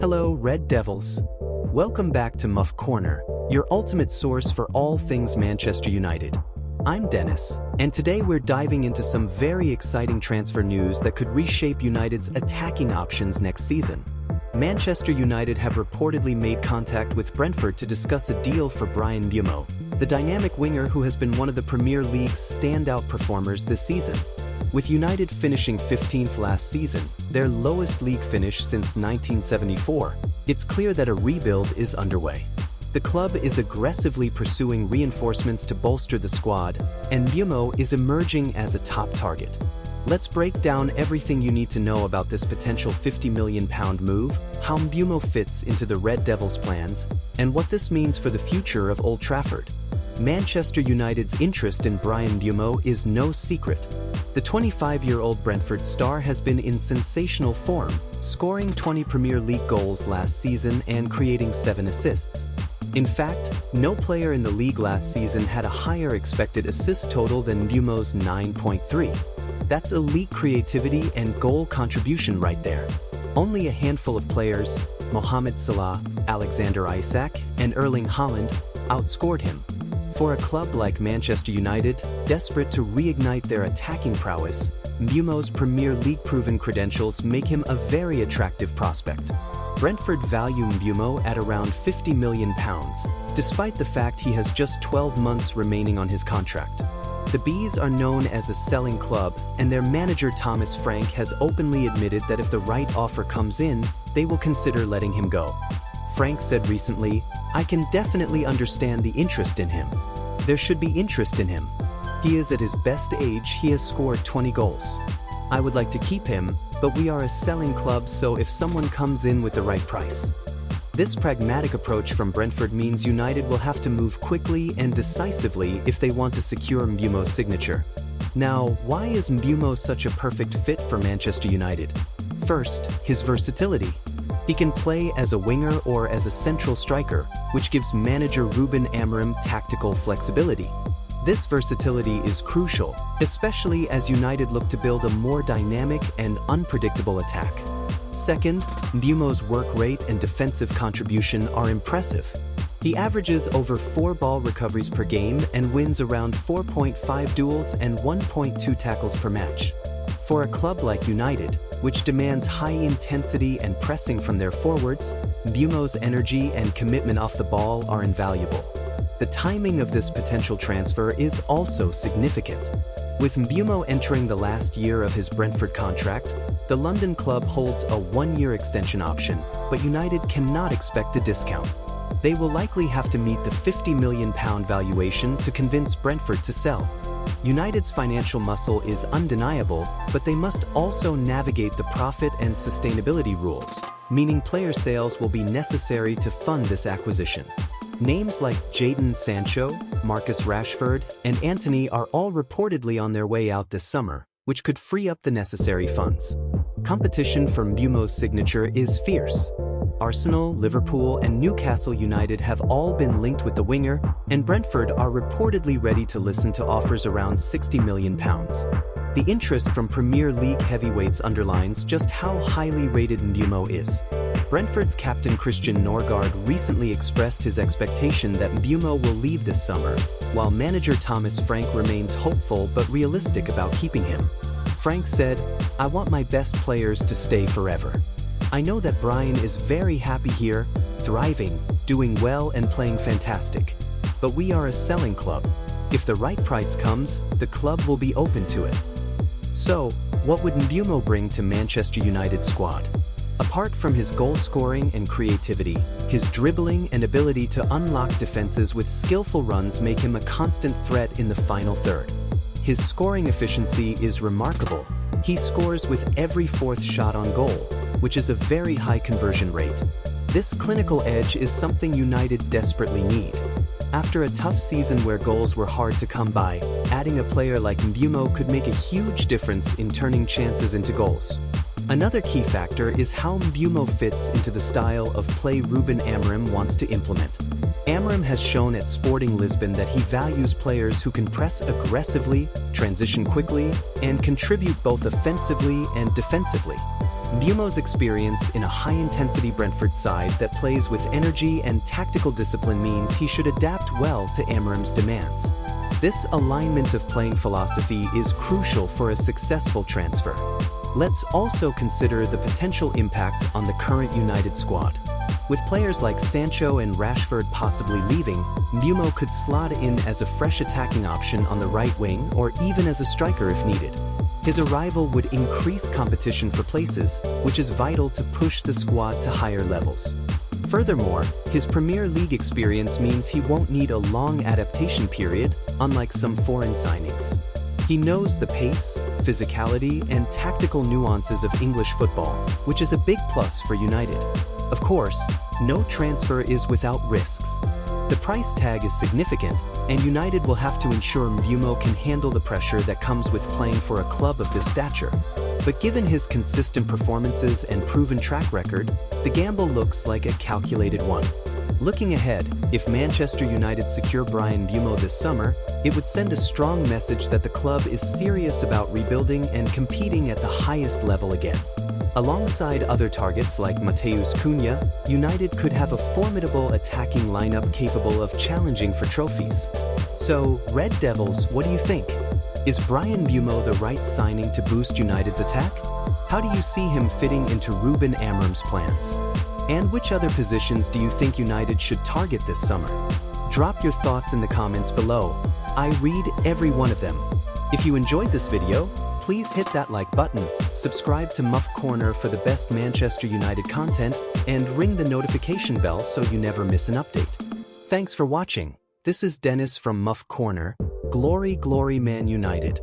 Hello, Red Devils. Welcome back to MUFC Corner, your ultimate source for all things Manchester United. I'm Dennis, and today we're diving into some very exciting transfer news that could reshape United's attacking options next season. Manchester United have reportedly made contact with Brentford to discuss a deal for Bryan Mbeumo, the dynamic winger who has been one of the Premier League's standout performers this season. With United finishing 15th last season, their lowest league finish since 1974, it's clear that a rebuild is underway. The club is aggressively pursuing reinforcements to bolster the squad, and Mbeumo is emerging as a top target. Let's break down everything you need to know about this potential £50 million move, how Mbeumo fits into the Red Devils' plans, and what this means for the future of Old Trafford. Manchester United's interest in Bryan Mbeumo is no secret. The 25-year-old Brentford star has been in sensational form, scoring 20 Premier League goals last season and creating 7 assists. In fact, no player in the league last season had a higher expected assist total than Mbeumo's 9.3. That's elite creativity and goal contribution right there. Only a handful of players, Mohamed Salah, Alexander Isak, and Erling Haaland, outscored him. For a club like Manchester United, desperate to reignite their attacking prowess, Mbeumo's Premier League-proven credentials make him a very attractive prospect. Brentford value Mbeumo at around £50 million, despite the fact he has just 12 months remaining on his contract. The Bees are known as a selling club, and their manager Thomas Frank has openly admitted that if the right offer comes in, they will consider letting him go. Frank said recently, "I can definitely understand the interest in him. There should be interest in him. He is at his best age, he has scored 20 goals. I would like to keep him, but we are a selling club, so if someone comes in with the right price." This pragmatic approach from Brentford means United will have to move quickly and decisively if they want to secure Mbeumo's signature. Now, why is Mbeumo such a perfect fit for Manchester United? First, his versatility. He can play as a winger or as a central striker, which gives manager Ruben Amorim tactical flexibility. This versatility is crucial, especially as United look to build a more dynamic and unpredictable attack. Second, Mbeumo's work rate and defensive contribution are impressive. He averages over 4 ball recoveries per game and wins around 4.5 duels and 1.2 tackles per match. For a club like United, which demands high intensity and pressing from their forwards, Mbeumo's energy and commitment off the ball are invaluable. The timing of this potential transfer is also significant. With Mbeumo entering the last year of his Brentford contract, the London club holds a 1-year extension option, but United cannot expect a discount. They will likely have to meet the £50 million valuation to convince Brentford to sell. United's financial muscle is undeniable, but they must also navigate the profit and sustainability rules, meaning player sales will be necessary to fund this acquisition. Names like Jadon Sancho, Marcus Rashford, and Antony are all reportedly on their way out this summer, which could free up the necessary funds. Competition for Mbeumo's signature is fierce. Arsenal, Liverpool, and Newcastle United have all been linked with the winger, and Brentford are reportedly ready to listen to offers around £60 million. The interest from Premier League heavyweights underlines just how highly rated Mbeumo is. Brentford's captain Christian Norgard recently expressed his expectation that Mbeumo will leave this summer, while manager Thomas Frank remains hopeful but realistic about keeping him. Frank said, "I want my best players to stay forever. I know that Bryan is very happy here, thriving, doing well and playing fantastic. But we are a selling club. If the right price comes, the club will be open to it." So, what would Mbeumo bring to Manchester United's squad? Apart from his goal scoring and creativity, his dribbling and ability to unlock defenses with skillful runs make him a constant threat in the final third. His scoring efficiency is remarkable. He scores with every 4th shot on goal, which is a very high conversion rate. This clinical edge is something United desperately need. After a tough season where goals were hard to come by, adding a player like Mbeumo could make a huge difference in turning chances into goals. Another key factor is how Mbeumo fits into the style of play Ruben Amorim wants to implement. Amorim has shown at Sporting Lisbon that he values players who can press aggressively, transition quickly, and contribute both offensively and defensively. Mbeumo's experience in a high-intensity Brentford side that plays with energy and tactical discipline means he should adapt well to Amorim's demands. This alignment of playing philosophy is crucial for a successful transfer. Let's also consider the potential impact on the current United squad. With players like Sancho and Rashford possibly leaving, Mbeumo could slot in as a fresh attacking option on the right wing or even as a striker if needed. His arrival would increase competition for places, which is vital to push the squad to higher levels. Furthermore, his Premier League experience means he won't need a long adaptation period, unlike some foreign signings. He knows the pace, physicality, and tactical nuances of English football, which is a big plus for United. Of course, no transfer is without risks. The price tag is significant, and United will have to ensure Mbeumo can handle the pressure that comes with playing for a club of this stature. But given his consistent performances and proven track record, the gamble looks like a calculated one. Looking ahead, if Manchester United secure Bryan Mbeumo this summer, it would send a strong message that the club is serious about rebuilding and competing at the highest level again. Alongside other targets like Matheus Cunha, United could have a formidable attacking lineup capable of challenging for trophies. So, Red Devils, what do you think? Is Bryan Mbeumo the right signing to boost United's attack? How do you see him fitting into Ruben Amorim's plans? And which other positions do you think United should target this summer? Drop your thoughts in the comments below. I read every one of them. If you enjoyed this video, please hit that like button, subscribe to MUFC Corner for the best Manchester United content, and ring the notification bell so you never miss an update. Thanks for watching. This is Dennis from MUFC Corner. Glory, glory Man United.